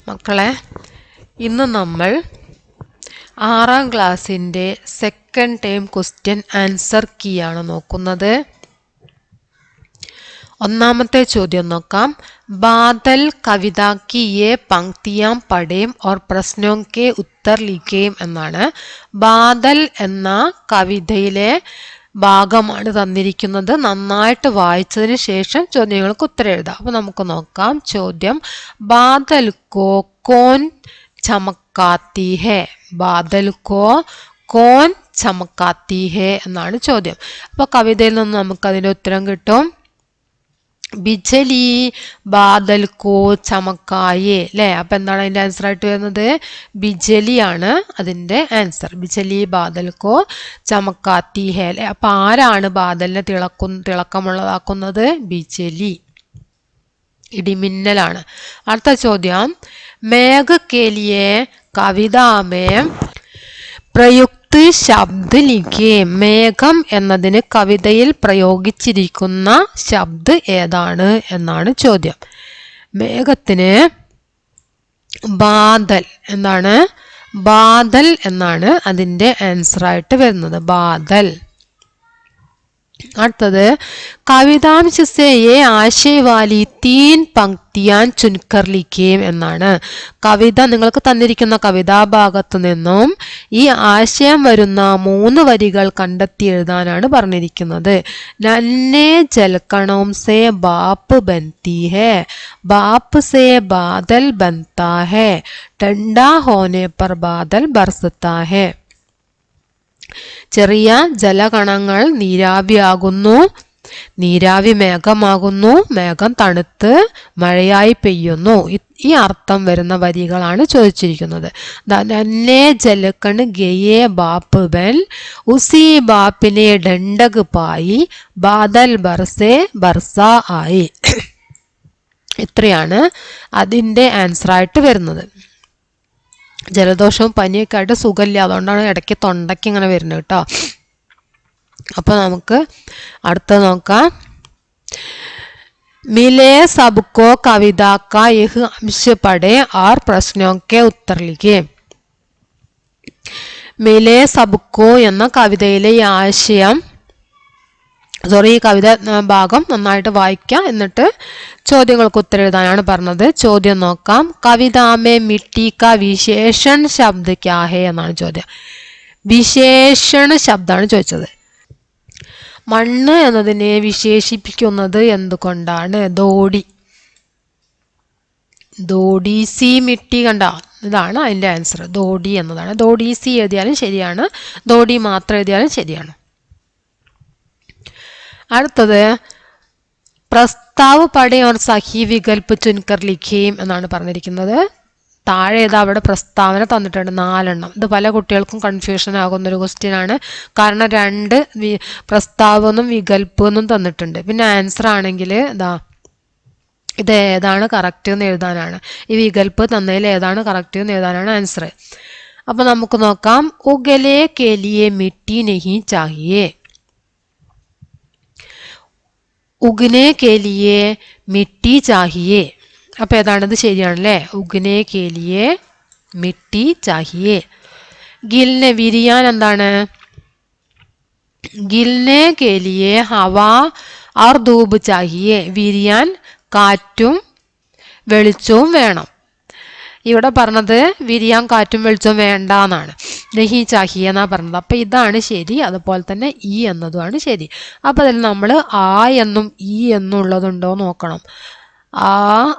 മക്കളെ, ഇന്ന് നമ്മൾ 6ാം ക്ലാസ്സിൻ്റെ second term question answer key ആണ് നോക്കുന്നത്. ഒന്നാമത്തെ ചോദ്യം നോക്കാം. ബാദൽ കവിത കി യേ പങ്ക്തിയാം പഠേം ഓർ പ്രശ്നോം കെ ഉത്തർ ലിഖേം എന്നാണ്. ബാദൽ എന്ന കവിതയിലെ ഭാഗമാണ് തന്നിരിക്കുന്നത്. നന്നായിട്ട് വായിച്ചതിന് ശേഷം ചോദ്യങ്ങൾക്ക് ഉത്തരം എഴുതാം. അപ്പോൾ നമുക്ക് നോക്കാം. ചോദ്യം, ബാദൽ കോ കോൻ ചമക്കാത്തി ഹേ. ബാദൽ കോ കോൻ ചമക്കാത്തി ഹേ എന്നാണ് ചോദ്യം. അപ്പോൾ കവിതയിൽ നിന്ന് നമുക്ക് അതിൻ്റെ ഉത്തരം കിട്ടും. ബിജലി ബാദൽ കോ ചമക്കായേ അല്ലേ. അപ്പം എന്താണ് അതിൻ്റെ ആൻസർ ആയിട്ട് വരുന്നത്? ബിജലിയാണ് അതിൻ്റെ ആൻസർ. ബിജലി ബാദൽ കോ ചമക്കാത്തി ഹേ അല്ലേ. അപ്പം ആരാണ് ബാദലിനെ തിളക്കമുള്ളതാക്കുന്നത്? ബിജലി, ഇടിമിന്നലാണ്. അടുത്ത ചോദ്യം, മേഘ കേലിയെ കവിതാമേ പ്രയുക്ത ശബ്ദ ലിഖേ. മേഘം എന്നതിന് കവിതയിൽ പ്രയോഗിച്ചിരിക്കുന്ന ശബ്ദ ഏതാണ് എന്നാണ് ചോദ്യം. മേഘത്തിന് ബാദൽ എന്താണ്? ബാദൽ എന്നാണ് അതിൻ്റെ ആൻസർ ആയിട്ട് വരുന്നത്. ബാദൽ. അടുത്തത്, കവിതാംശ സേ യേ ആശയ വാലി 3 പങ്ക്തിയാൻ ചുൻകർ ലിഖേം എന്നാണ്. കവിത നിങ്ങൾക്ക് തന്നിരിക്കുന്ന കവിതാഭാഗത്തു നിന്നും ഈ ആശയം വരുന്ന 3 വരികൾ കണ്ടെത്തി എഴുതാനാണ് പറഞ്ഞിരിക്കുന്നത്. നന്നേ ജൽക്കണോം സേ ബാപ്പ് ബൻതി ഹേ, ബാപ്പ് സേ ബാദൽ ബൻതാ ഹേ, ठंडा होने पर बादल बरसता है. ചെറിയ ജലകണങ്ങൾ നീരാവിയാകുന്നു, നീരാവി മേഘമാകുന്നു, മേഘം തണുത്ത് മഴയായി പെയ്യുന്നു. ഈ അർത്ഥം വരുന്ന വരികളാണ് ചോദിച്ചിരിക്കുന്നത്. നന്നേ ജലക്കൺ ഗയേ ബാപ്പ് ബൻ, ഉസി ബാപ്പിനെ ഡണ്ടക് പായി, ബാദൽ ബർസേ ബർസ ആയി. ഇത്രയാണ് അതിൻ്റെ ആൻസർ ആയിട്ട് വരുന്നത്. ജലദോഷവും പനിയൊക്കെ ആയിട്ട് സുഖമില്ല, അതുകൊണ്ടാണ് ഇടയ്ക്ക് തൊണ്ടയ്ക്ക് ഇങ്ങനെ വരുന്നത് കേട്ടോ. അപ്പോൾ നമുക്ക് അടുത്ത നോക്കാം. മിലേ സബ്കോ കവിത കാ യഹ് അംശ പഠേ और പ്രശ്നോं के उत्तर लिखे. മിലേ സബ്കോ എന്ന കവിതയിലെ ഈ ആശയം, ഈ കവിത ഭാഗം നന്നായിട്ട് വായിക്കാം, എന്നിട്ട് ചോദ്യങ്ങൾക്ക് ഉത്തരം എഴുതാനാണ് പറഞ്ഞത്. ചോദ്യം നോക്കാം. കവിതാമേ മിട്ടി കാ വിശേഷൺ ശബ്ദ ക്യാ ഹേ എന്നാണ് ചോദ്യം. വിശേഷണ ശബ്ദമാണ് ചോദിച്ചത്. മണ്ണ് എന്നതിനെ വിശേഷിപ്പിക്കുന്നത് എന്തുകൊണ്ടാണ്? ധോടി. ധോടി സി മിട്ടി കണ്ട, ഇതാണ് അതിൻ്റെ ആൻസർ. ധോടി എന്നതാണ്. ധോടി സി എഴുതിയാലും ശരിയാണ്, ധോടി മാത്രം എഴുതിയാലും ശരിയാണ്. അടുത്തത്, പ്രസ്താവ് പഠേ ഓർ സഹി വികൽപ്പ് ചുൻകർ ലിഖേം എന്നാണ് പറഞ്ഞിരിക്കുന്നത്. താഴെ ഏതാ അവിടെ പ്രസ്താവന തന്നിട്ടുണ്ട് 4 എണ്ണം. ഇത് പല കുട്ടികൾക്കും കൺഫ്യൂഷൻ ആകുന്നൊരു ക്വസ്റ്റ്യൻ ആണ്. കാരണം 2 പ്രസ്താവെന്നും വികൽപ്പെന്നും തന്നിട്ടുണ്ട്. പിന്നെ ആൻസർ ആണെങ്കിൽ ഇത് ഏതാണ് കറക്റ്റ് എന്ന് എഴുതാനാണ്. ഈ വികൽപ്പ് തന്നതിൽ ഏതാണ് കറക്റ്റ് എന്ന് എഴുതാനാണ് ആൻസർ. അപ്പം നമുക്ക് നോക്കാം. ഉഗലേ കേലിയെ മിട്ടി നഹി ചാഹിയേ. ഉഗ്നെ കേലിയെ മിട്ടി ചാഹിയേ. അപ്പോൾ ഏതാണിത്? ശരിയാണല്ലേ. ഉഗ്നെ കേലിയെ മിട്ടി ചാഹിയേ. ഗിൽനെ വിരിയാൻ എന്താണ്? ഗിൽനെ കേലിയെ ഹവാ और ധൂപ് ചാഹിയേ. വിരിയാൻ കാറ്റും വെളിച്ചവും വേണം. ഇവിടെ പറഞ്ഞത് വിരിയാൻ കാറ്റും വെളിച്ചവും വേണ്ട എന്നാണ്. നഹി ചാഹിയ എന്നാണ് പറഞ്ഞത്. അപ്പം ഇതാണ് ശരി. അതുപോലെ തന്നെ ഈ എന്നതുമാണ് ശരി. അപ്പം അതിൽ നമ്മൾ ആ എന്നും ഈ എന്നും ഉള്ളതുണ്ടോ നോക്കണം.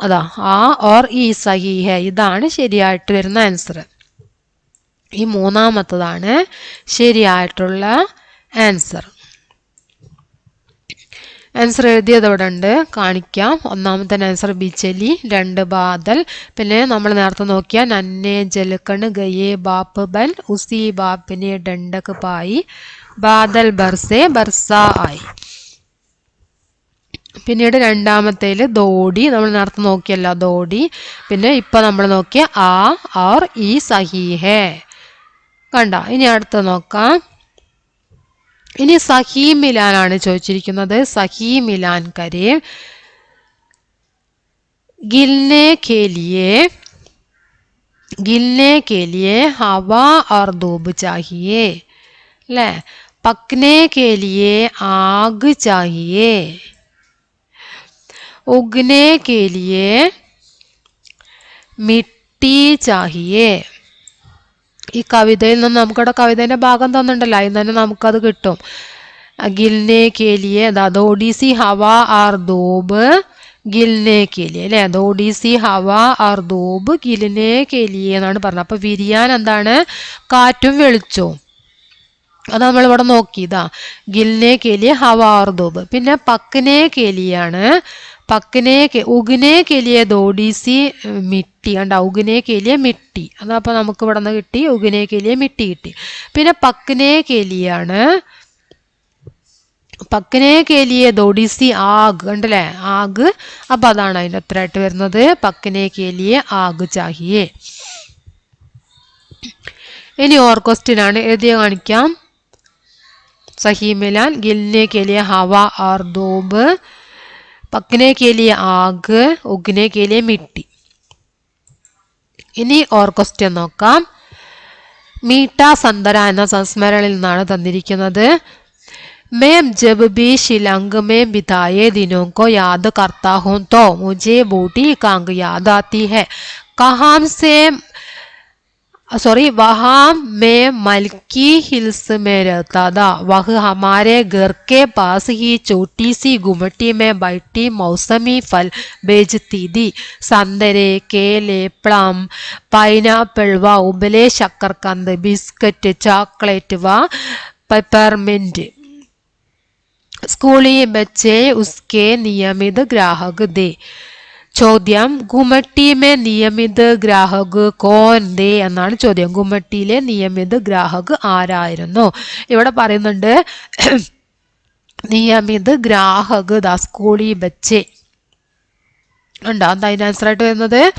അതാ ആ ഓർ ഈ സഹി ഹേ, ഇതാണ് ശരിയായിട്ട് വരുന്ന ആൻസർ. ഈ 3ാമത്തതാണ് ശരിയായിട്ടുള്ള ആൻസർ. ആൻസർ എഴുതിയത് ഇവിടെ ഉണ്ട്, കാണിക്കാം. 1ാമത്തെ ആൻസർ ബിജലി, 2 ബാദൽ. പിന്നെ നമ്മൾ നേരത്തെ നോക്കിയ നന്നേ ജലക്കൺ ഗയേ ബാപ്പ് ബൻ, ഉസി ബാപ്പിനെ ഡണ്ടക് പായി, ബാദൽ ബർസേ ബർസ ആയി. പിന്നീട് 2ാമത്തേൽ ധോടി, നമ്മൾ നേരത്തെ നോക്കിയല്ല ധോടി. പിന്നെ ഇപ്പം നമ്മൾ നോക്കിയ ആ और ഈ സഹി ഹേ കണ്ട. ഇനി അടുത്ത് നോക്കാം. ഇനി സഹി മിലാനാണ് ചോദിച്ചിരിക്കുന്നത്. സഹി മിലാൻ കരേ. गिलने के लिए गिलने के लिए हवा और धूप चाहिए ले पकने के लिए आग चाहिए उगने के लिए मिट्टी चाहिए ഈ കവിതയിൽ നിന്ന് നമുക്കിവിടെ കവിതേൻ്റെ ഭാഗം തന്നിട്ടുണ്ടല്ലോ അതിൽ തന്നെ നമുക്കത് കിട്ടും ഗിൽനെ കേലിയെ ദോഡീസി ഹവ ആർ ധൂബ് ഗിൽനെ കേലിയെ അല്ലേ ദോഡീസി ഹവ ആർ ധൂബ് ഗിൽനെ കേലിയെ എന്നാണ് പറഞ്ഞത് അപ്പോൾ വിരിയാൻ എന്താണ് കാറ്റും വെളിച്ചവും അത് നമ്മളിവിടെ നോക്കിയതാ ഗിൽനെ കേലിയെ ഹവ ആർ ധൂബ് പിന്നെ പക്കനെ കേലിയാണ് പക്കനെ ഉഗനെ കേലിയെ ദോഡീസി മിട്ടി കണ്ട ഉഗനെ കേലിയെ മിട്ടി അതപ്പോൾ നമുക്ക് ഇവിടെ നിന്ന് കിട്ടി ഉഗനെ കേലിയെ മിട്ടി കിട്ടി പിന്നെ പക്കനെ കേലിയാണ് പക്കനെ കേലിയെ ദോഡീസി ആഗ് കണ്ടല്ലേ ആഗ് അപ്പം അതാണ് അതിൻ്റെ ഉത്തരമായിട്ട് വരുന്നത് പക്കനെ കേലിയെ ആഗ് ചാഹിയെ ഇനി ഓർ ക്വസ്റ്റ്യൻ ആണ് എഴുതിയ കാണിക്കാം സഹി മിലാൻ ഗിൽനെ കേലിയെ ഹവ ആർ ധൂബ് पकने के लिए आग उगने के लिए मिट्टी ഇനി ഓർ ക്വസ്റ്റ്യൻ നോക്കാം മീട്ട സന്തര എന്ന സംസ്മരണയിൽ നിന്നാണ് തന്നിരിക്കുന്നത് मैं जब भी शिलंग में बिताए दिनों को याद करता हूँ तो मुझे बूटी कांग याद आती है कहाँ से वहाँ मैं मलकी हिल्स में रहता था वह हमारे घर के पास ही छोटी सी गुमटी में बैठी मौसमी फल बेचती थी संतरे केले प्लम पाइनएप्पल व उबले शकरकंद बिस्किट चॉकलेट व पेपरमिंट स्कूली बच्चे उसके नियमित ग्राहक थे ചോദ്യം ഗുമട്ടിമേ നിയമിത ഗ്രാഹക് കോൻ ദേ എന്നാണ് ചോദ്യം ഗുമട്ടിയിലെ നിയമിത ഗ്രാഹക് ആരായിരുന്നു ഇവിടെ പറയുന്നുണ്ട് നിയമിത ഗ്രാഹക് ദാ സ്കൂളി ബച്ചെ ഉണ്ടോ എന്താ അതിൻ്റെ ആൻസർ ആയിട്ട് വരുന്നത്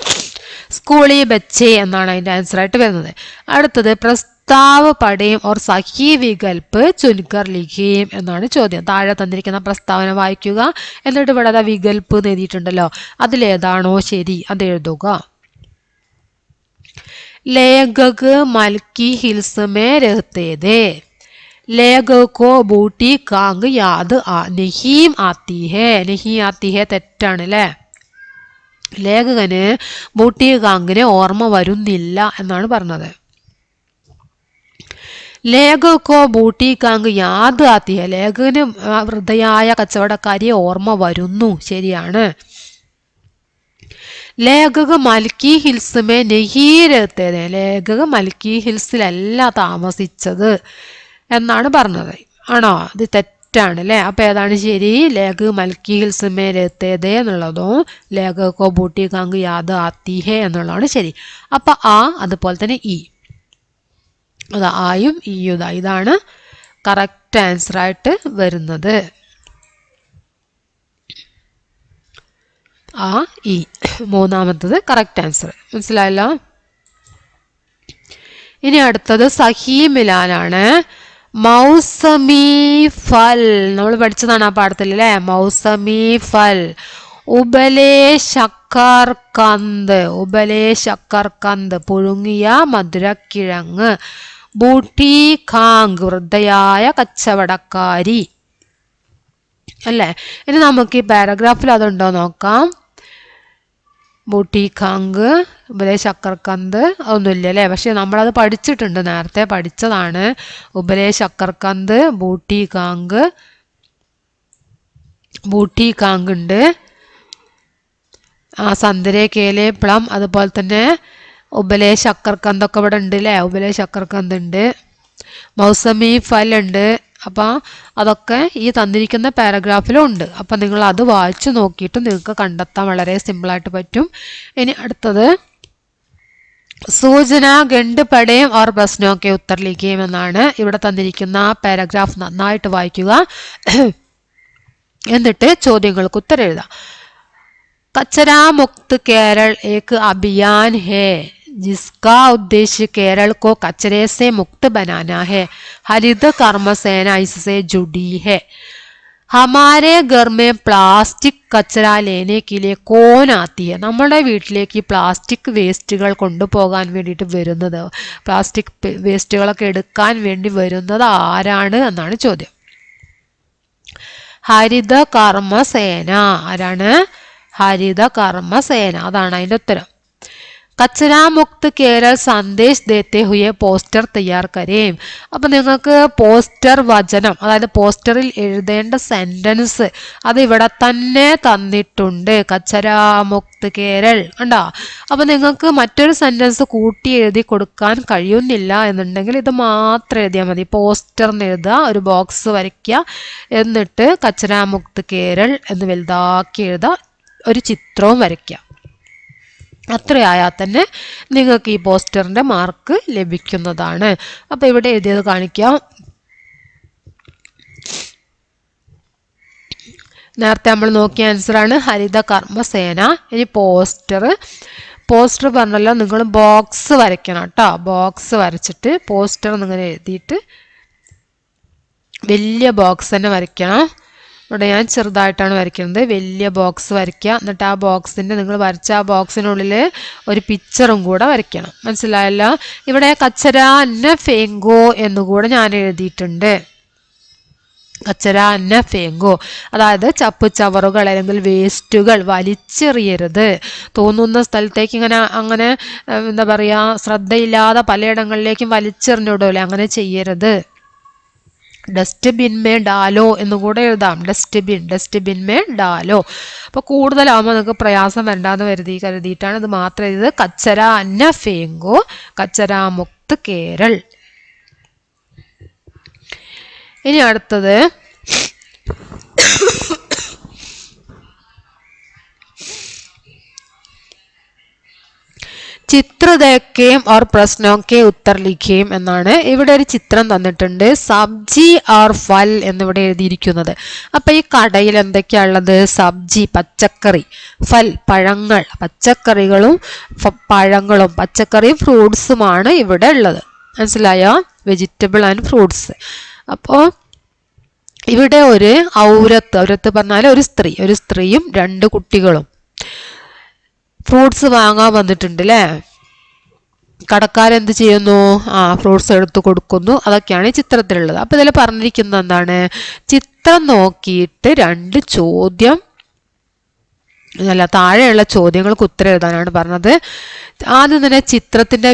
സ്കൂളി ബച്ചെ എന്നാണ് അതിൻ്റെ ആൻസർ ആയിട്ട് വരുന്നത് അടുത്തത് പ്രസ്താവ് പഠയും ഓർ സഹി വികൽപ്പ് ചുൻകർ ലിഖിയും എന്നാണ് ചോദ്യം താഴെ തന്നിരിക്കുന്ന പ്രസ്താവന വായിക്കുക എന്നിട്ട് ഇവിടെ അതാ വികൽപ്പ് എഴുതിയിട്ടുണ്ടല്ലോ അതിലേതാണോ ശരി അത് എഴുതുക ലേഖക് മൽക്കി ഹിൽസ് മേ രഹത്തെ थे लेखक को बूटी कांग याद नहीं आती है തെറ്റാണ് അല്ലേ ലേഖകന് ബൂട്ടി കാങ്കിനെ ഓർമ്മ വരുന്നില്ല എന്നാണ് പറഞ്ഞത് ലേഖകോ ബൂട്ടി കാങ്ക് യാദ് ആത്തിയ ലേഖകന് വൃദ്ധയായ കച്ചവടക്കാരിയെ ഓർമ്മ വരുന്നു ശരിയാണ് ലേഖക മൽക്കി ഹിൽസ് മേ നെഹീരത്തേത് ലേഖക മൽക്കി ഹിൽസിലല്ല താമസിച്ചത് എന്നാണ് പറഞ്ഞത് ആണോ ഇത് തെറ്റാണ് അല്ലേ അപ്പം ഏതാണ് ശരി ലേഖക മൽക്കി ഹിൽസ് മേ രത്തേത് എന്നുള്ളതും ലേഖകോ ബൂട്ടി കാങ്ക് യാദ് ആത്തിഹേ എന്നുള്ളതാണ് ശരി അപ്പം ആ അതുപോലെ തന്നെ ഈ അതാ ആയും ഈയും ഇതാണ് കറക്റ്റ് ആൻസർ ആയിട്ട് വരുന്നത് ആ ഈ മൂന്നാമത്തത് കറക്റ്റ് ആൻസർ മനസ്സിലായല്ലോ ഇനി അടുത്തത് സഹി മിലാനാണ് മൗസമി ഫൽ നമ്മൾ പഠിച്ചതാണ് ആ പാഠത്തിൽ അല്ലേ മൗസമി ഫൽ ഉബലേ ശക്കർകന്ത് പുഴുങ്ങിയ മധുരക്കിഴങ്ങ് ബൂട്ടി ഖാങ് വൃദ്ധയായ കച്ചവടക്കാരി അല്ലേ ഇനി നമുക്ക് ഈ പാരഗ്രാഫിൽ അതുണ്ടോ നോക്കാം ബൂട്ടി ഖാങ് ഉബലെ ശക്കർകന്ത് അതൊന്നുമില്ല അല്ലേ പക്ഷെ നമ്മളത് പഠിച്ചിട്ടുണ്ട് നേരത്തെ പഠിച്ചതാണ് ഉബലെ ശക്കർകന്ത് ബൂട്ടി ഖാങ് ഉണ്ട് സന്തരെ കേലെ പ്ലം അതുപോലെ തന്നെ ഉബലെ ശക്കർകന്തൊക്കെ ഇവിടെ ഉണ്ട് അല്ലേ ഉബലെ ശക്കർകന്ത് ഉണ്ട് മൗസമി ഫൽ ഉണ്ട് അപ്പം അതൊക്കെ ഈ തന്നിരിക്കുന്ന പാരഗ്രാഫിലും ഉണ്ട് അപ്പം നിങ്ങൾ അത് വായിച്ചു നോക്കിയിട്ട് നിങ്ങൾക്ക് കണ്ടെത്താൻ വളരെ സിമ്പിളായിട്ട് പറ്റും ഇനി അടുത്തത് സൂചന ഗണ്ട് പടയും ഓർ പ്രശ്നമൊക്കെ ഉത്തർ ലിഖിയും എന്നാണ് ഇവിടെ തന്നിരിക്കുന്ന പാരഗ്രാഫ് നന്നായിട്ട് വായിക്കുക എന്നിട്ട് ചോദ്യങ്ങൾക്ക് ഉത്തരം എഴുതാം कचरा मुक्त केरल एक अभियान है जिसका उद्देश्य केरल को कचरे से मुक्त बनाना है हरित कर्मसेना इससे जुड़ी है ഹമാരെ ഘർ മേ പ്ലാസ്റ്റിക് കച്ചറ ലേനെ കെ ലിയെ കോൻ ആത്തി ഹൈ. നമ്മുടെ വീട്ടിലേക്ക് പ്ലാസ്റ്റിക് വേസ്റ്റുകൾ കൊണ്ടുപോകാൻ വേണ്ടിയിട്ട് വരുന്നത്, പ്ലാസ്റ്റിക് വേസ്റ്റുകളൊക്കെ എടുക്കാൻ വേണ്ടി വരുന്നത് ആരാണ് എന്നാണ് ചോദ്യം. ഹരിത കർമ്മസേന. ആരാണ്? ഹരിത കർമ്മസേന. അതാണ് അതിൻ്റെ ഉത്തരം. കച്ചരാ മുക്ത് കേരൾ സന്ദേശ് ദേത്തെ ഹുയെ പോസ്റ്റർ തയ്യാർ കരേം. അപ്പം നിങ്ങൾക്ക് പോസ്റ്റർ വചനം, അതായത് പോസ്റ്ററിൽ എഴുതേണ്ട സെൻറ്റൻസ് അത് ഇവിടെ തന്നെ തന്നിട്ടുണ്ട്. കച്ചരാ മുക്ത് കേരൾ കണ്ടോ. അപ്പം നിങ്ങൾക്ക് മറ്റൊരു സെൻറ്റൻസ് കൂട്ടി എഴുതി കൊടുക്കാൻ കഴിയുന്നില്ല എന്നുണ്ടെങ്കിൽ ഇത് മാത്രം എഴുതിയാൽ മതി. പോസ്റ്റർ എന്ന് എഴുതുക, ഒരു ബോക്സ് വരയ്ക്കുക, എന്നിട്ട് കച്ചരാ മുക്ത് കേരൾ എന്ന് വലുതാക്കി എഴുതുക, ഒരു ചിത്രവും വരയ്ക്കുക. അത്രയായാൽ തന്നെ നിങ്ങൾക്ക് ഈ പോസ്റ്ററിൻ്റെ മാർക്ക് ലഭിക്കുന്നതാണ്. അപ്പോൾ ഇവിടെ എഴുതിയത് കാണിക്കാം. നേരത്തെ നമ്മൾ നോക്കിയ ആൻസറാണ് ഹരിത കർമ്മസേന. ഇനി പോസ്റ്റർ പറഞ്ഞല്ലോ, നിങ്ങൾ ബോക്സ് വരയ്ക്കണം കേട്ടോ. ബോക്സ് വരച്ചിട്ട് പോസ്റ്റർ എന്നിങ്ങനെ എഴുതിയിട്ട് വലിയ ബോക്സ് തന്നെ വരയ്ക്കണം. ഇവിടെ ഞാൻ ചെറുതായിട്ടാണ് വരയ്ക്കുന്നത്. വലിയ ബോക്സ് വരയ്ക്കുക. എന്നിട്ട് ആ ബോക്സിൻ്റെ നിങ്ങൾ വരച്ച ആ ബോക്സിനുള്ളിൽ ഒരു പിക്ചറും കൂടെ വരയ്ക്കണം. മനസ്സിലായല്ലോ. ഇവിടെ കച്ചര അന്ന ഫേങ്കോ എന്നുകൂടെ ഞാൻ എഴുതിയിട്ടുണ്ട്. കച്ചര അന്ന ഫേങ്കോ, അതായത് ചപ്പ് ചവറുകൾ അല്ലെങ്കിൽ വേസ്റ്റുകൾ വലിച്ചെറിയരുത്. തോന്നുന്ന സ്ഥലത്തേക്ക് അങ്ങനെ എന്താ പറയുക, ശ്രദ്ധയില്ലാതെ പലയിടങ്ങളിലേക്കും വലിച്ചെറിഞ്ഞിടൂലെ, അങ്ങനെ ചെയ്യരുത്. ഡസ്റ്റ്ബിൻ മേ ഡാലോ എന്നുകൂടെ എഴുതാം. Dustbin may ഡാലോ. അപ്പോൾ കൂടുതലാകുമ്പോൾ നിങ്ങൾക്ക് പ്രയാസം വരണ്ടാന്ന് കരുതിയിട്ടാണ് ഇത് മാത്രം എഴുതിയത്. കച്ചര അന്ന ഫേങ്കോ, കച്ചര മുക്ത് കേരൾ. ഇനി അടുത്തത് ചിത്ര ദേഖേം ഓർ പ്രശ്നോ കെ ഉത്തർ ലിഖേം എന്നാണ്. ഇവിടെ ഒരു ചിത്രം തന്നിട്ടുണ്ട്. സബ്ജി ഓർ ഫൽ എന്നിവിടെ എഴുതിയിരിക്കുന്നത്. അപ്പം ഈ കടയിൽ എന്തൊക്കെയാണുള്ളത്? സബ്ജി പച്ചക്കറി, ഫൽ പഴങ്ങൾ, പച്ചക്കറികളും പഴങ്ങളും, പച്ചക്കറിയും ഫ്രൂട്ട്സുമാണ് ഇവിടെ ഉള്ളത്. മനസ്സിലായോ? Vegetable and fruits. അപ്പോൾ ഇവിടെ ഒരു ഔരത്ത് പറഞ്ഞാൽ ഒരു സ്ത്രീയും 2 കുട്ടികളും ഫ്രൂട്ട്സ് വാങ്ങാൻ വന്നിട്ടുണ്ട് അല്ലേ. കടക്കാരെന്ത് ചെയ്യുന്നു? ഫ്രൂട്ട്സ് എടുത്ത് കൊടുക്കുന്നു. അതൊക്കെയാണ് ഈ ചിത്രത്തിലുള്ളത്. അപ്പോൾ ഇതിൽ പറഞ്ഞിരിക്കുന്നത് എന്താണ്? ചിത്രം നോക്കിയിട്ട് 2 ചോദ്യം താഴെയുള്ള ചോദ്യങ്ങൾക്ക് ഉത്തരം എഴുതാനാണ് പറഞ്ഞത്. ആദ്യം തന്നെ ചിത്രത്തിന്റെ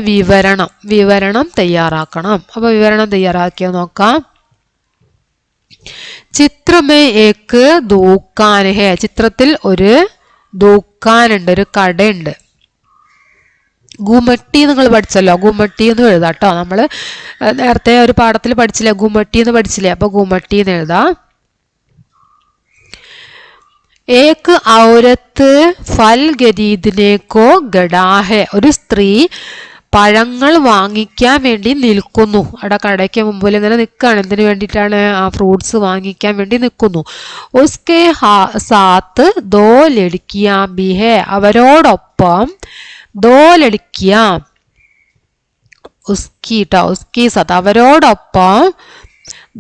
വിവരണം തയ്യാറാക്കണം. അപ്പോൾ വിവരണം തയ്യാറാക്കിയത് നോക്കാം. ചിത്രമേ ഏക്ക് ദുക്കാൻ ഹേ. ചിത്രത്തിൽ ഒരു ദുക്കാനുണ്ട്, ഒരു കടയുണ്ട്. ഗുമട്ടി നിങ്ങൾ പഠിച്ചല്ലോ, ഗുമട്ടി എന്ന് എഴുതാം കേട്ടോ. നമ്മൾ നേരത്തെ ഒരു പാഠത്തിൽ പഠിച്ചില്ലേ, ഗുമട്ടി എന്ന് പഠിച്ചില്ലേ. അപ്പോൾ ഗുമട്ടി എന്ന് എഴുതാം. ഏക്ക് ഔരത്ത് ഫൽ ഖരീദ്നേക്കോ ഗഡാ ഹേ. ഒരു സ്ത്രീ പഴങ്ങൾ വാങ്ങിക്കാൻ വേണ്ടി നിൽക്കുന്നു. അവിടെ കടയ്ക്ക് മുമ്പിൽ ഇങ്ങനെ നിൽക്കുകയാണ്. എന്തിനു വേണ്ടിയിട്ടാണ്? ഫ്രൂട്ട്സ് വാങ്ങിക്കാൻ വേണ്ടി നിൽക്കുന്നു. ഉസ്കെ സാത്ത് ദോ ലഡ്കിയാ ബി ഹേ. അവരോടൊപ്പം ദോ ലഡ്കിയാ, ഉസ്കി സാത്ത് അവരോടൊപ്പം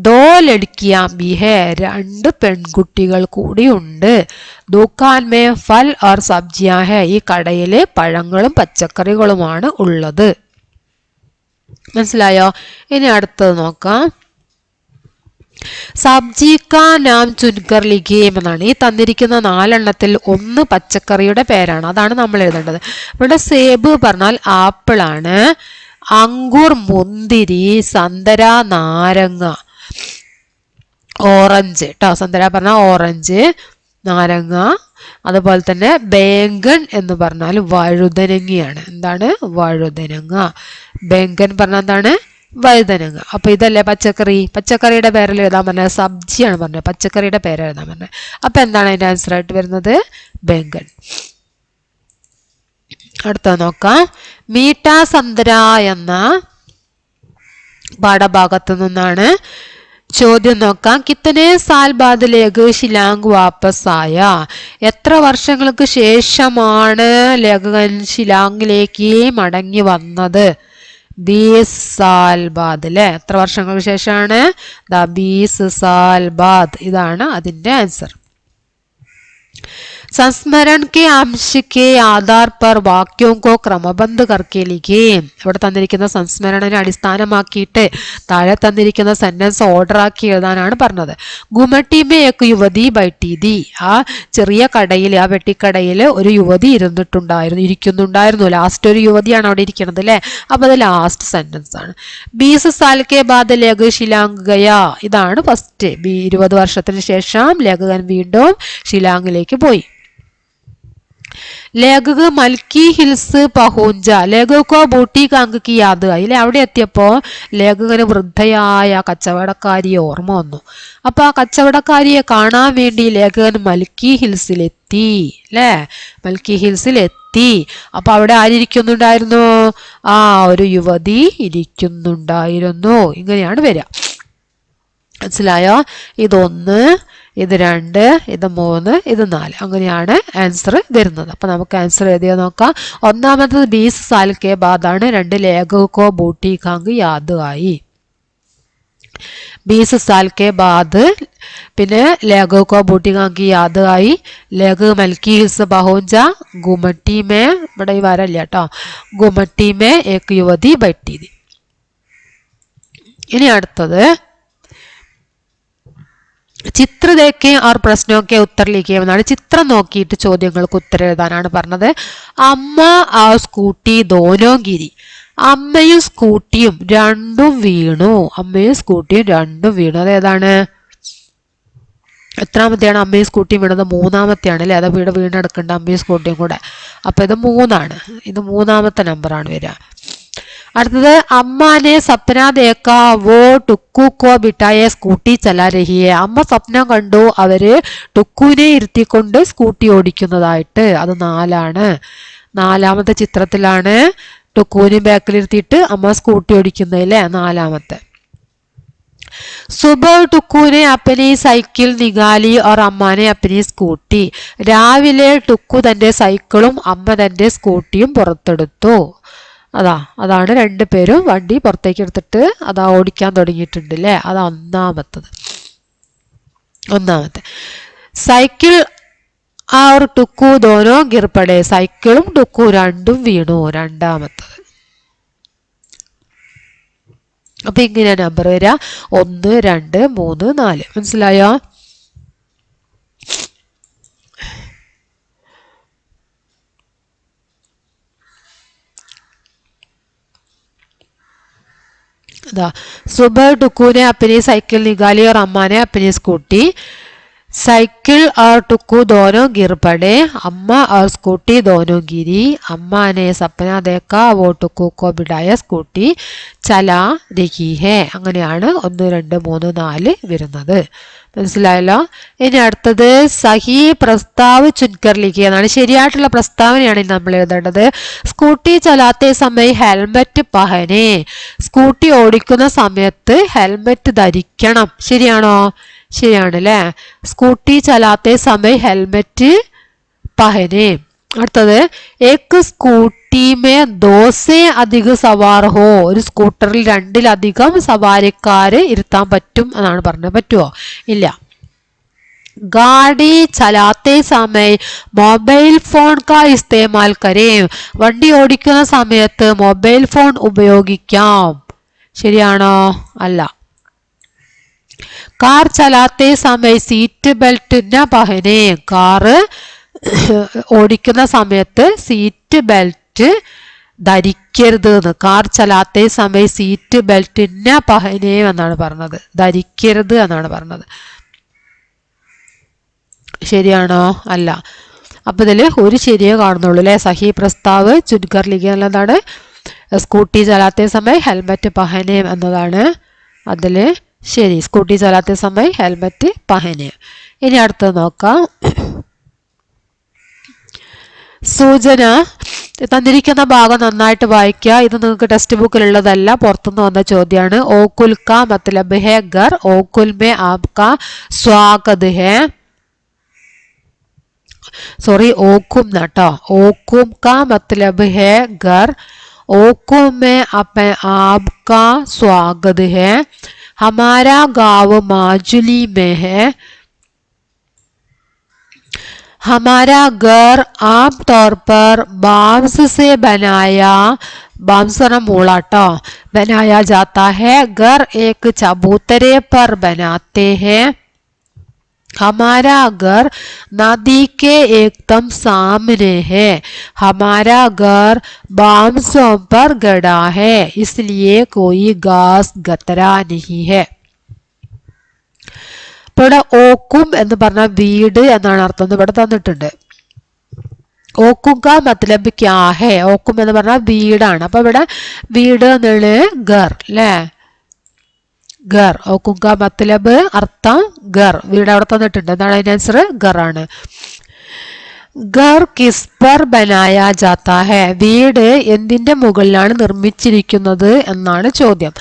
ദോ ലഡ്കിയാ ബി ഹേ 2 പെൺകുട്ടികൾ കൂടിയുണ്ട്. ദുക്കാൻ മേ ഫൽ ഓർ സബ്ജിയാ ഹേ. ഈ കടയിലെ പഴങ്ങളും പച്ചക്കറികളുമാണ് ഉള്ളത്. മനസ്സിലായോ? ഇനി അടുത്തത് നോക്കാം. സബ്ജി കാ നാം ചുൻകർ ലിഖിയേം എന്നാണ്. ഈ തന്നിരിക്കുന്ന 4 എണ്ണത്തിൽ 1 പച്ചക്കറിയുടെ പേരാണ്. അതാണ് നമ്മൾ എഴുതേണ്ടത്. ഇവിടെ സേബ് പറഞ്ഞാൽ ആപ്പിൾ ആണ്, അങ്കൂർ മുന്തിരി, സന്തര നാരങ്ങ, ഓറഞ്ച് കേട്ടോ. സന്തര പറഞ്ഞാൽ ഓറഞ്ച്, നാരങ്ങ. അതുപോലെ തന്നെ ബേങ്കൺ എന്ന് പറഞ്ഞാൽ വഴുതനങ്ങയാണ്. എന്താണ്? വഴുതനങ്ങ. ബേങ്കൺ പറഞ്ഞാൽ എന്താണ്? വഴുതനങ്ങ. അപ്പൊ ഇതല്ലേ പച്ചക്കറി. പച്ചക്കറിയുടെ പേരിൽ എഴുതാൻ പറഞ്ഞത് സബ്ജിയാണ് പറഞ്ഞത്, പച്ചക്കറിയുടെ പേര് എഴുതാൻ പറഞ്ഞത്. അപ്പൊ എന്താണ് അതിന്റെ ആൻസർ ആയിട്ട് വരുന്നത്? ബേങ്കൺ. അടുത്ത നോക്കാം. മീഠാ സന്തര എന്ന പാഠഭാഗത്ത് നിന്നാണ് ചോദ്യം നോക്കാം. കിത്തനെ സാൽ ബാദ് ലേഖ് ഷിലാങ് വാപ്പസ് ആയ. എത്ര വർഷങ്ങൾക്ക് ശേഷമാണ് ലേഖകൻ ഷിലാങ്ങിലേക്ക് മടങ്ങി വന്നത് ബീസ് സാൽ ബാദ് അല്ലെ, എത്ര വർഷങ്ങൾക്ക് ശേഷമാണ്? ബീസ് സാൽ ബാദ്. ഇതാണ് അതിന്റെ ആൻസർ. संस्मरण के अंश के आधार पर वाक्यों को क्रमबद्ध करके लिखिए. ഇവിടെ തന്നിരിക്കുന്ന സംസ്മരണനെ അടിസ്ഥാനമാക്കിയിട്ട് താഴെ തന്നിരിക്കുന്ന സെന്റൻസ് ഓർഡർ ആക്കി എഴുതാനാണ് പറഞ്ഞത്. ഗുമട്ടി മേ ഏക് യുവതി ബൈഠി തി. ആ ചെറിയ കടയിൽ, ആ വെട്ടിക്കടയിൽ ഒരു യുവതി ഇരിക്കുന്നുണ്ടായിരുന്നു. ലാസ്റ്റ് ഒരു യുവതിയാണ് അവിടെ ഇരിക്കുന്നത് അല്ലെ. അപ്പൊ അത് ലാസ്റ്റ് സെന്റൻസ് ആണ്. 20 साल के बाद ലേഖ് ഷിലാങ് ഗയാ. ഇതാണ് ഫസ്റ്റ്. 20 വർഷത്തിന് ശേഷം ലേഖകൻ വീണ്ടും ഷിലാങ്ങിലേക്ക് പോയി. ലേഖക മൽക്കി ഹിൽസ് പഹൂഞ്ച. ലേഖകോ ബൂട്ടി കാങ്ക് കി യാദ് ആയി. അവിടെ എത്തിയപ്പോ ലേഖകന് വൃദ്ധയായ കച്ചവടക്കാരിയെ ഓർമ്മ വന്നു. അപ്പൊ ആ കച്ചവടക്കാരിയെ കാണാൻ വേണ്ടി ലേഖകൻ മൽക്കി ഹിൽസിലെത്തി അല്ലെ. മൽക്കി ഹിൽസിലെത്തി. അപ്പൊ അവിടെ ആരിയ്ക്കുന്നുണ്ടായിരുന്നു? ആ ഒരു യുവതി ഇരിക്കുന്നുണ്ടായിരുന്നു. ഇങ്ങനെയാണ് വരിക. മനസ്സിലായോ? ഇതൊന്ന്, ഇത് 2, ഇത് 3, ഇത് 4. അങ്ങനെയാണ് ആൻസർ വരുന്നത്. അപ്പൊ നമുക്ക് ആൻസർ എഴുതിയാൽ നോക്കാം. ഒന്നാമത്തത് 20 साल के बाद ആണ്. 2 ലേഖകോ ബൂട്ടി കാങ്ക് യാദ് ആയി. 20 साल के बाद. പിന്നെ ലേഖകോ ബൂട്ടി കാങ്ക് യാദ് ആയി. ലേഖക മൽക്കി ഹിൽസ് പഹൂഞ്ച. ഗുമട്ടി മേ, ഇവിടെ ഈ വരല്ല കേട്ടോ, ഗുമട്ടി മേ ഏക് യുവതി ബൈഠി തി. ഇനി അടുത്തത് ചിത്ര ദേഖേ और प्रश्नों के उत्तर लिखिए എന്നാണ്. ചിത്രം നോക്കിയിട്ട് ചോദ്യങ്ങൾക്ക് ഉത്തരം എഴുതാനാണ് പറഞ്ഞത്. അമ്മ ആ സ്കൂട്ടി ദോനോ ഗിരി. അമ്മയും സ്കൂട്ടിയും രണ്ടും വീണു. അമ്മയും സ്കൂട്ടിയും രണ്ടും വീണു. അതേതാണ്? എത്രാമത്തെയാണ് അമ്മയും സ്കൂട്ടിയും വീണത്? 3ാമത്തെയാണ് അല്ലെ. അത് വീണെടുക്കേണ്ട അമ്മയും സ്കൂട്ടിയും കൂടെ. അപ്പൊ ഇത് 3ആണ്. ഇത് 3ാമത്തെ നമ്പറാണ് വരിക. അടുത്തത് അമ്മാനെ സപ്ന ദേക്കാ വോ ടുക്കു കോ ബിട്ടായെ സ്കൂട്ടി ചലാ രഹിയെ. അമ്മ സ്വപ്നം കണ്ടു അവര് ടുക്കുവിനെ ഇരുത്തിക്കൊണ്ട് സ്കൂട്ടി ഓടിക്കുന്നതായിട്ട്. അത് 4ആണ്. 4ാമത്തെ ചിത്രത്തിലാണ് ടുക്കുവിനെ ബാക്കിലിരുത്തിയിട്ട് അമ്മ സ്കൂട്ടി ഓടിക്കുന്നതിലെ 4ാമത്തെ. സുബഹ ടുക്കുനെ അപ്പനി സൈക്കിൾ നികാലി और അമ്മാനെ അപ്പനി സ്കൂട്ടി. രാവിലെ ടുക്കു തന്റെ സൈക്കിളും അമ്മ തന്റെ സ്കൂട്ടിയും പുറത്തെടുത്തു. അതാണ് 2 പേരും വണ്ടി പുറത്തേക്ക് എടുത്തിട്ട് ഓടിക്കാൻ തുടങ്ങിയിട്ടുണ്ട് അല്ലേ. അതാ ഒന്നാമത്തെ. സൈക്കിൾ और ടുക്കു ദോനോ ഗിർപടെ. സൈക്കിളും ടുക്കു രണ്ടും വീണു. 2ാമത്തത്. അപ്പൊ ഇങ്ങനെയാ നമ്പർ വരിക. 1, 2, 3, 4. മനസ്സിലായോ? सुबह टुक्कू ने अपनी साइकिल निकाली और अम्मा ने अपनी स्कूटी. साइकिल और टुक्कू दोनों गिर पड़े. अम्मा और स्कूटी दोनों गिरी. अम्मा ने सपना देखा वो टुक्कू को बिठाया स्कूटी चला रही है. അങ്ങനെയാണ് 1, 2, 3, 4 വരുന്നത്. മനസ്സിലായല്ലോ? ഇനി അടുത്തത് സഹി പ്രസ്താവ് ചുൻകർ ലിഖിയ എന്നാണ്. ശരിയായിട്ടുള്ള പ്രസ്താവനയാണ് നമ്മൾ എഴുതേണ്ടത്. സ്കൂട്ടി ചലാത്തെ സമയം ഹെൽമെറ്റ് പഹനെ. സ്കൂട്ടി ഓടിക്കുന്ന സമയത്ത് ഹെൽമെറ്റ് ധരിക്കണം. ശരിയാണോ? ശരിയാണ് അല്ലേ. സ്കൂട്ടി ചലാത്തെ സമയം ഹെൽമെറ്റ് പഹനെ. അടുത്തത് ഏക് സ്കൂട്ടി മേ 2 से अधिक സവാർ ഹോ. ഒരു സ്കൂട്ടറിൽ 2-ലധികം സവാരിക്കാര് ഇരുത്താൻ പറ്റും എന്നാണ് പറഞ്ഞത്. പറ്റുമോ? ഇല്ല. ഗാഡി ചലാത്തെ സമയം മൊബൈൽ ഫോൺ കാ ഇസ്തേമാൽ കരേ. വണ്ടി ഓടിക്കുന്ന സമയത്ത് മൊബൈൽ ഫോൺ ഉപയോഗിക്കാം. ശരിയാണോ? അല്ല. കാർ ചലാത്തെ സമയം സീറ്റ് ബെൽറ്റ് ന പഹനെ. കാറ് ഓടിക്കുന്ന സമയത്ത് സീറ്റ് ബെൽറ്റ് ധരിക്കരുത് എന്ന്. കാർ ചലാത്തെ സമയം സീറ്റ് ബെൽറ്റ് ന പഹനെ എന്നാണ് പറഞ്ഞത്. ധരിക്കരുത് എന്നാണ് പറഞ്ഞത്. ശരിയാണോ? അല്ല. അപ്പൊ ഇതില് ഒരു ശരിയെ കാണുന്നുള്ളൂ അല്ലെ. സഹി പ്രസ്താവ് ചുൻകർ ലിഖിയ എന്നതാണ്. സ്കൂട്ടി ചലാത്തെ സമയം ഹെൽമെറ്റ് പഹനെ എന്നതാണ് അതില് ശരി. സ്കൂട്ടി ചലാത്തെ സമയം ഹെൽമെറ്റ് പഹനെ. ഇനി അടുത്തത് നോക്കാം. സൂചന. തന്നിരിക്കുന്ന ഭാഗം നന്നായിട്ട് വായിക്കുക. ഇത് നിങ്ങൾക്ക് ടെക്സ്റ്റ് ബുക്കിലുള്ളതല്ല, പുറത്തുനിന്ന് വന്ന ചോദ്യമാണ്. ഓക്കുൽ കാ മത്ലബ് ഹെ ഘർ. ഓക്കുൽ മേ ആപ്കാ സ്വാഗത് ഹെ. സോറി, ഓക്കും കേട്ടോ. ഓക്കും കാ മത്ലബ് ഹെ ഘർ. ओको में आपका स्वागत है। हमारा गांव माजुली में है। हमारा घर आमतौर पर बांस से बांस मूलाटा बनाया जाता है। घर एक चबूतरे पर बनाते हैं। हमारा घर नदी के एकदम सामने है। हमारा घर बांसों पर गड़ा है, इसलिए कोई घास गतरा नहीं है. ഇപ്പൊ ഇവിടെ ഓക്കും എന്ന് പറഞ്ഞ വീട് എന്നാണ് അർത്ഥം ഇവിടെ തന്നിട്ടുണ്ട്. ഓക്കും കാ മത്ലബ് ക്യാ ഹേ, ഓക്കും എന്ന് പറഞ്ഞാൽ വീടാണ്. അപ്പൊ ഇവിടെ വീട് എന്നുള്ള ഗർ അല്ലേ, ഗർ. ഓക്കും കാ മത്ലബ് അർത്ഥം ഗർ, വീട് അവിടെ തന്നിട്ടുണ്ട്. എന്താണ് അതിന്റെ ആൻസർ? ഗർ ആണ്. ഗർ കിസ് പർ ബനായ ജാത്താ ഹേ, വീട് എന്തിന്റെ മുകളിലാണ് നിർമ്മിച്ചിരിക്കുന്നത് എന്നാണ് ചോദ്യം.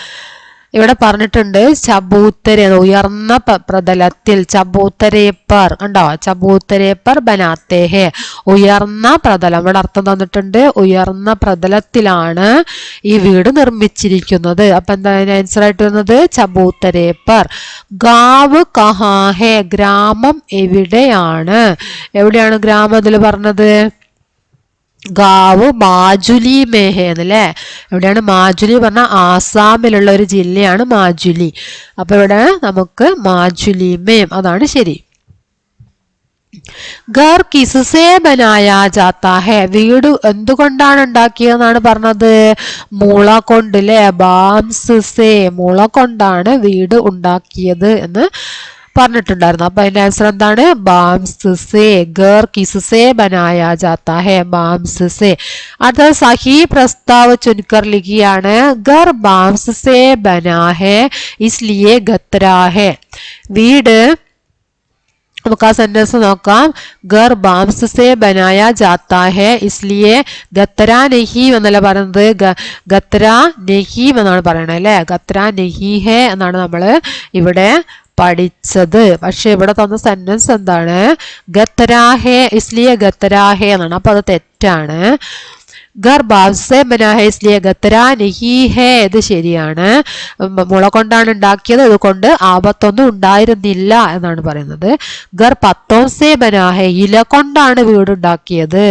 ഇവിടെ പറഞ്ഞിട്ടുണ്ട് ചബൂത്തര, ഉയർന്ന പ്രതലത്തിൽ. ചബൂത്തരേപ്പർ കണ്ടോ, ചബൂത്തരേപ്പർ ബനാത്തേ ഹേ, ഉയർന്ന പ്രതലം. ഇവിടെ അർത്ഥം തന്നിട്ടുണ്ട് ഉയർന്ന പ്രതലത്തിലാണ് ഈ വീട് നിർമ്മിച്ചിരിക്കുന്നത്. അപ്പൊ എന്താ അതിന് ആൻസർ ആയിട്ട് വരുന്നത്? ചബൂത്തരേപ്പർ. ഗാവ് കഹാ ഹേ, ഗ്രാമം എവിടെയാണ്? എവിടെയാണ് ഗ്രാമം ഇതിൽ പറഞ്ഞത്? ഗാവ് മാജുലി മേഹേന്നല്ലേ. എവിടെയാണ് മാജുലി പറഞ്ഞാൽ ആസാമിലുള്ള ഒരു ജില്ലയാണ് മാജുലി. അപ്പൊ ഇവിടെ നമുക്ക് മാജുലി മേം, അതാണ് ശരി. ഗർ കിസ്സേ ബനായ ജാത്താ ഹേ, വീട് എന്തുകൊണ്ടാണ് ഉണ്ടാക്കിയതെന്നാണ് പറഞ്ഞത്? മുള കൊണ്ട് അല്ലേ, ബാംസ് സേ, മുള കൊണ്ടാണ് വീട് ഉണ്ടാക്കിയത് എന്ന് പറഞ്ഞിട്ടുണ്ടായിരുന്നു. അപ്പൊ അതിന്റെ ആൻസർ എന്താണ്? ബാംസ് സേ. ഗർ കിസ്സേ ബനായ ജാത്താ ഹേ, ബാംസ് സേ. അടുത്ത സഹി പ്രസ്താവ് ചുൻകർ ലിഖിയാണ്. ഗർ ബാംസ് സേ ബനാ ഹേ ഇസ്ലിയെ ഗത്രാ ഹേ, വീട്. നമുക്ക് ആ സെന്റൻസ് നോക്കാം. ഗർ ബാംസ് സേ ബനായ ജാത്താ ഹേ ഇസ്ലിയെ ഗത്രാ നഹി എന്നല്ല പറയുന്നത്, ഗത്രാ നഹീം എന്നാണ് പറയണത് അല്ലെ. ഗത്രാ നഹി ഹേ എന്നാണ് നമ്മള് ഇവിടെ പഠിച്ചത്. പക്ഷെ ഇവിടെ തന്ന സെന്റൻസ് എന്താണ്? ഗത്രാഹേ ഇസ്ലിയെ ഗത്രാഹേ എന്നാണ്. അപ്പൊ അത് തെറ്റാണ്. ഗർ ബാംസേ ബനാ ഹേ ഇസ്ലിയെ ഗത്രാ നഹി ഹേ, ഇത് ശരിയാണ്. മുള കൊണ്ടാണ് ഉണ്ടാക്കിയത്, അതുകൊണ്ട് ആപത്തൊന്നും ഉണ്ടായിരുന്നില്ല എന്നാണ് പറയുന്നത്. ഗർ പത്തോസേ ബനാ ഹേ, ഇല കൊണ്ടാണ് വീടുണ്ടാക്കിയത്.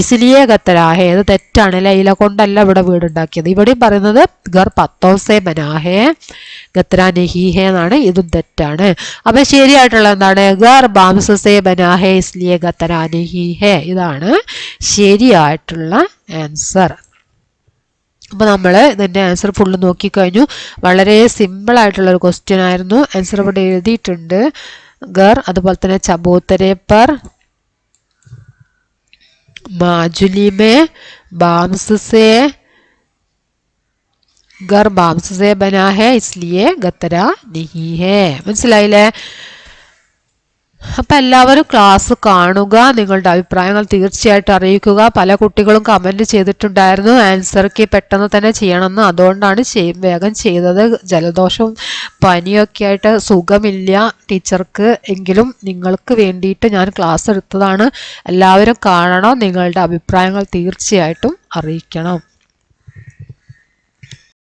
ഇസ്ലിയെ ഗത്രാ ഹേ, ഇത് തെറ്റാണ് അല്ലെ, ഇല കൊണ്ടല്ല ഇവിടെ വീടുണ്ടാക്കിയത്. ഇവിടെയും പറയുന്നത് ഗർ പത്തോസേ ബനാ ഹേ ഗത്രാ നഹി ഹേ എന്നാണ്, ഇതും തെറ്റാണ്. അപ്പൊ ശരിയായിട്ടുള്ള എന്താണ്? ഗർ ബാംസ് സേ ബനാ ഹേ ഇസ്ലിയെ ഗത്രാ നഹി ഹേ, ഇതാണ് ശരിയായിട്ടുള്ള ആൻസർ. അപ്പൊ നമ്മള് ഇതിന്റെ ആൻസർ ഫുള്ള് നോക്കിക്കഴിഞ്ഞു. വളരെ സിമ്പിൾ ആയിട്ടുള്ള ഒരു ക്വസ്റ്റ്യൻ ആയിരുന്നു. ആൻസർ ഇവിടെ എഴുതിയിട്ടുണ്ട്. ഗർ, അതുപോലെ തന്നെ ചബൂത്തരേപ്പർ, മാജുലി മേ, ബാംസ് സേ, ഗർ ബാംസ് സേ ബനാ ഹേ ഇസ്ലിയെ ഗത്രാ നഹി ഹേ. മനസ്സിലായില്ലേ? അപ്പൊ എല്ലാവരും ക്ലാസ് കാണുക, നിങ്ങളുടെ അഭിപ്രായങ്ങൾ തീർച്ചയായിട്ടും അറിയിക്കുക. പല കുട്ടികളും കമന്റ് ചെയ്തിട്ടുണ്ടായിരുന്നു ആൻസർ കീ പെട്ടെന്ന് തന്നെ ചെയ്യണമെന്ന്, അതുകൊണ്ടാണ് വേഗം ചെയ്തത്. ജലദോഷവും പനിയൊക്കെ ആയിട്ട് സുഖമില്ല ടീച്ചർക്ക്, എങ്കിലും നിങ്ങൾക്ക് വേണ്ടിയിട്ട് ഞാൻ ക്ലാസ് എടുത്തതാണ്. എല്ലാവരും കാണണം, നിങ്ങളുടെ അഭിപ്രായങ്ങൾ തീർച്ചയായിട്ടും അറിയിക്കണം.